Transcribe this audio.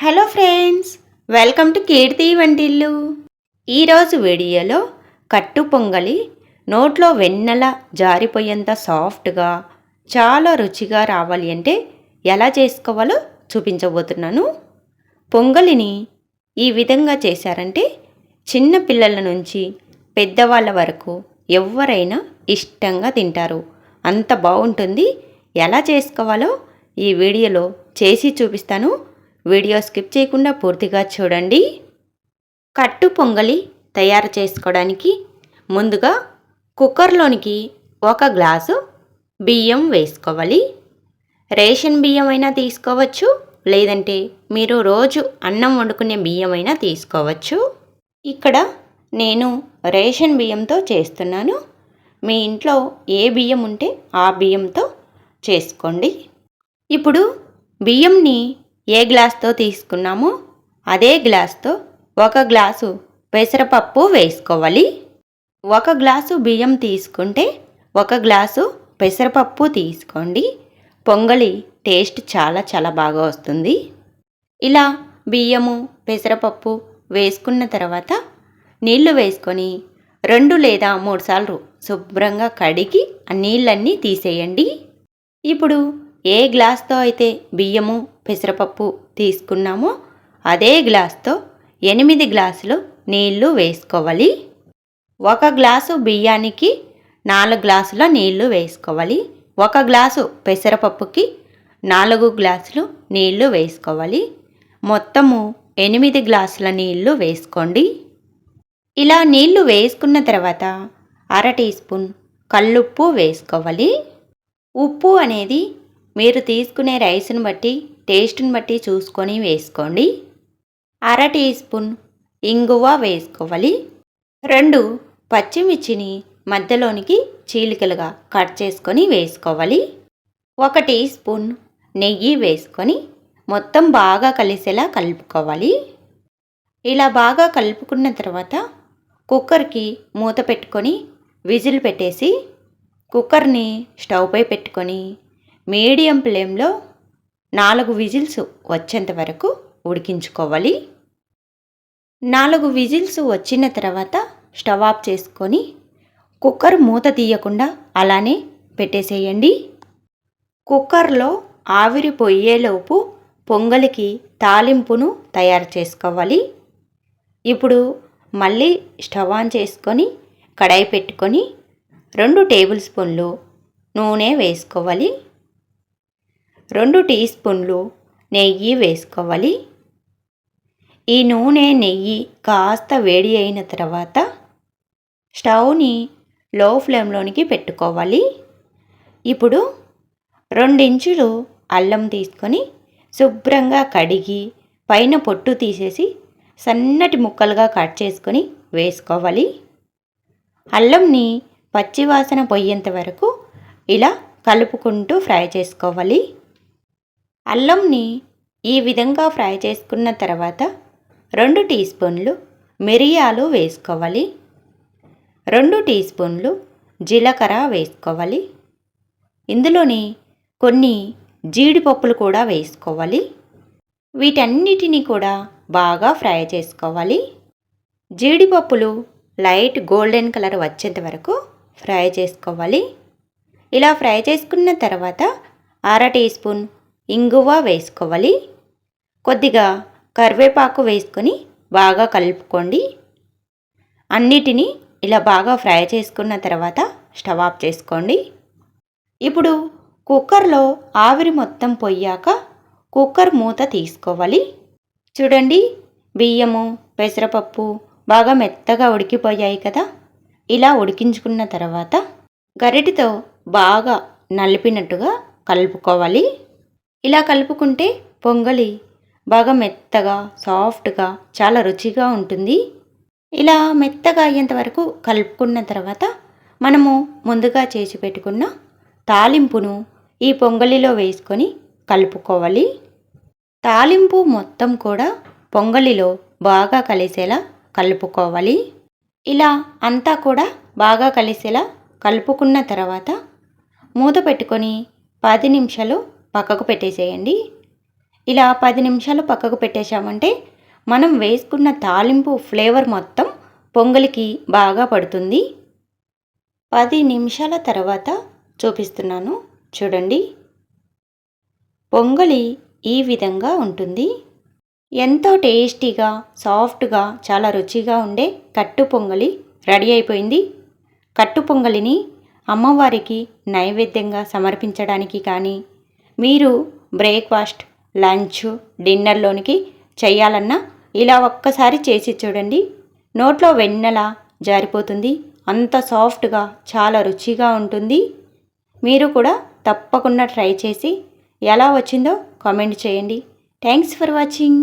Hello friends, welcome to కీర్తి వంటిల్లు. ఈరోజు వీడియోలో కట్టు పొంగలి నోట్లో వెన్నెల జారిపోయేంత సాఫ్ట్గా చాలా రుచిగా రావాలి అంటే ఎలా చేసుకోవాలో చూపించబోతున్నాను. పొంగలిని ఈ విధంగా చేశారంటే చిన్న పిల్లల నుంచి పెద్దవాళ్ళ వరకు ఎవరైనా ఇష్టంగా తింటారు. అంత బాగుంటుంది. ఎలా చేసుకోవాలో ఈ వీడియోలో చేసి చూపిస్తాను. వీడియో స్కిప్ చేయకుండా పూర్తిగా చూడండి. కట్టు పొంగలి తయారు చేసుకోవడానికి ముందుగా కుక్కర్లోనికి 1 గ్లాసు బియ్యం వేసుకోవాలి. రేషన్ బియ్యం అయినా తీసుకోవచ్చు, లేదంటే మీరు రోజు అన్నం వండుకునే బియ్యం అయినా తీసుకోవచ్చు. ఇక్కడ నేను రేషన్ బియ్యంతో చేస్తున్నాను. మీ ఇంట్లో ఏ బియ్యం ఉంటే ఆ బియ్యంతో చేసుకోండి. ఇప్పుడు బియ్యంని ఏ గ్లాస్తో తీసుకున్నామో అదే గ్లాస్తో 1 గ్లాసు పెసరపప్పు వేసుకోవాలి. 1 గ్లాసు బియ్యం తీసుకుంటే 1 గ్లాసు పెసరపప్పు తీసుకోండి. పొంగలి టేస్ట్ చాలా బాగా వస్తుంది. ఇలా బియ్యము పెసరపప్పు వేసుకున్న తర్వాత నీళ్లు వేసుకొని 2 లేదా 3 సార్లు శుభ్రంగా కడిగి ఆ నీళ్ళన్నీ తీసేయండి. ఇప్పుడు ఏ గ్లాస్తో అయితే బియ్యము పెసరపప్పు తీసుకున్నామో అదే గ్లాస్తో 8 గ్లాసులు నీళ్లు వేసుకోవాలి. 1 గ్లాసు బియ్యానికి 4 గ్లాసుల నీళ్లు వేసుకోవాలి. 1 గ్లాసు పెసరపప్పుకి 4 గ్లాసులు నీళ్లు వేసుకోవాలి. మొత్తము 8 గ్లాసుల నీళ్లు వేసుకోండి. ఇలా నీళ్లు వేసుకున్న తర్వాత 1/2 టీ స్పూన్ కల్లుప్పు వేసుకోవాలి. ఉప్పు అనేది మీరు తీసుకునే రైస్ని బట్టి టేస్ట్ని బట్టి చూసుకొని వేసుకోండి. 1/2 టీ స్పూన్ ఇంగువ వేసుకోవాలి. 2 పచ్చిమిర్చిని మధ్యలోనికి చీలికలుగా కట్ చేసుకొని వేసుకోవాలి. 1 టీ స్పూన్ నెయ్యి వేసుకొని మొత్తం బాగా కలిసేలా కలుపుకోవాలి. ఇలా బాగా కలుపుకున్న తర్వాత కుక్కర్కి మూత పెట్టుకొని విజిల్ పెట్టేసి కుక్కర్ని స్టవ్ పై పెట్టుకొని మీడియం ఫ్లేమ్లో 4 విజిల్స్ వచ్చేంత వరకు ఉడికించుకోవాలి. 4 విజిల్స్ వచ్చిన తర్వాత స్టవ్ ఆఫ్ చేసుకొని కుక్కర్ మూత తీయకుండా అలానే పెట్టేసేయండి. కుక్కర్లో ఆవిరి పోయేలోపు పొంగలికి తాలింపును తయారు చేసుకోవాలి. ఇప్పుడు మళ్ళీ స్టవ్ ఆన్ చేసుకొని కడాయి పెట్టుకొని 2 టేబుల్ స్పూన్లు నూనె వేసుకోవాలి. 2 టీ స్పూన్లు నెయ్యి వేసుకోవాలి. ఈ నూనె నెయ్యి కాస్త వేడి అయిన తర్వాత స్టవ్ని లో ఫ్లేమ్లోనికి పెట్టుకోవాలి. ఇప్పుడు 2 ఇంచులు అల్లం తీసుకొని శుభ్రంగా కడిగి పైన పొట్టు తీసేసి సన్నటి ముక్కలుగా కట్ చేసుకొని వేసుకోవాలి. అల్లంని పచ్చివాసన పోయేంత వరకు ఇలా కలుపుకుంటూ ఫ్రై చేసుకోవాలి. అల్లంని ఈ విధంగా ఫ్రై చేసుకున్న తర్వాత 2 టీ స్పూన్లు మిరియాలు వేసుకోవాలి. 2 టీ స్పూన్లు జీలకర్ర వేసుకోవాలి. ఇందులోని కొన్ని జీడిపప్పులు కూడా వేసుకోవాలి. వీటన్నిటిని కూడా బాగా ఫ్రై చేసుకోవాలి. జీడిపప్పులు లైట్ గోల్డెన్ కలర్ వచ్చేంత వరకు ఫ్రై చేసుకోవాలి. ఇలా ఫ్రై చేసుకున్న తర్వాత 1/2 టీ స్పూన్ ఇంగువ వేసుకోవాలి. కొద్దిగా కరివేపాకు వేసుకొని బాగా కలుపుకోండి. అన్నిటినీ ఇలా బాగా ఫ్రై చేసుకున్న తర్వాత స్టవ్ ఆఫ్ చేసుకోండి. ఇప్పుడు కుక్కర్లో ఆవిరి మొత్తం పోయాక కుక్కర్ మూత తీసుకోవాలి. చూడండి, బియ్యము పెసరపప్పు బాగా మెత్తగా ఉడికిపోయాయి కదా. ఇలా ఉడికించుకున్న తర్వాత గరిటెతో బాగా నలిపినట్టుగా కలుపుకోవాలి. ఇలా కలుపుకుంటే పొంగలి బాగా మెత్తగా సాఫ్ట్గా చాలా రుచిగా ఉంటుంది. ఇలా మెత్తగా అయ్యేంత వరకు కలుపుకున్న తర్వాత మనము ముందుగా చేసి పెట్టుకున్న తాలింపును ఈ పొంగలిలో వేసుకొని కలుపుకోవాలి. తాలింపు మొత్తం కూడా పొంగలిలో బాగా కలిసేలా కలుపుకోవాలి. ఇలా అంతా కూడా బాగా కలిసేలా కలుపుకున్న తర్వాత మూత పెట్టుకొని 10 నిమిషాలు పక్కకు పెట్టేసేయండి. ఇలా 10 నిమిషాలు పక్కకు పెట్టేశామంటే మనం వేసుకున్న తాలింపు ఫ్లేవర్ మొత్తం పొంగలికి బాగా పడుతుంది. 10 నిమిషాల తర్వాత చూపిస్తున్నాను చూడండి. పొంగలి ఈ విధంగా ఉంటుంది. ఎంతో టేస్టీగా, సాఫ్ట్గా, చాలా రుచిగా ఉండే కట్టు పొంగలి రెడీ అయిపోయింది. కట్టు పొంగలిని అమ్మవారికి నైవేద్యంగా సమర్పించడానికి కానీ, మీరు బ్రేక్ఫాస్ట్, లంచ్, డిన్నర్లోనికి చేయాలన్నా ఇలా ఒక్కసారి చేసి చూడండి. నోట్లో వెన్నెలా జారిపోతుంది. అంత సాఫ్ట్గా, చాలా రుచిగా ఉంటుంది. మీరు కూడా తప్పకుండా ట్రై చేసి ఎలా వచ్చిందో కామెంట్ చేయండి. Thanks for watching.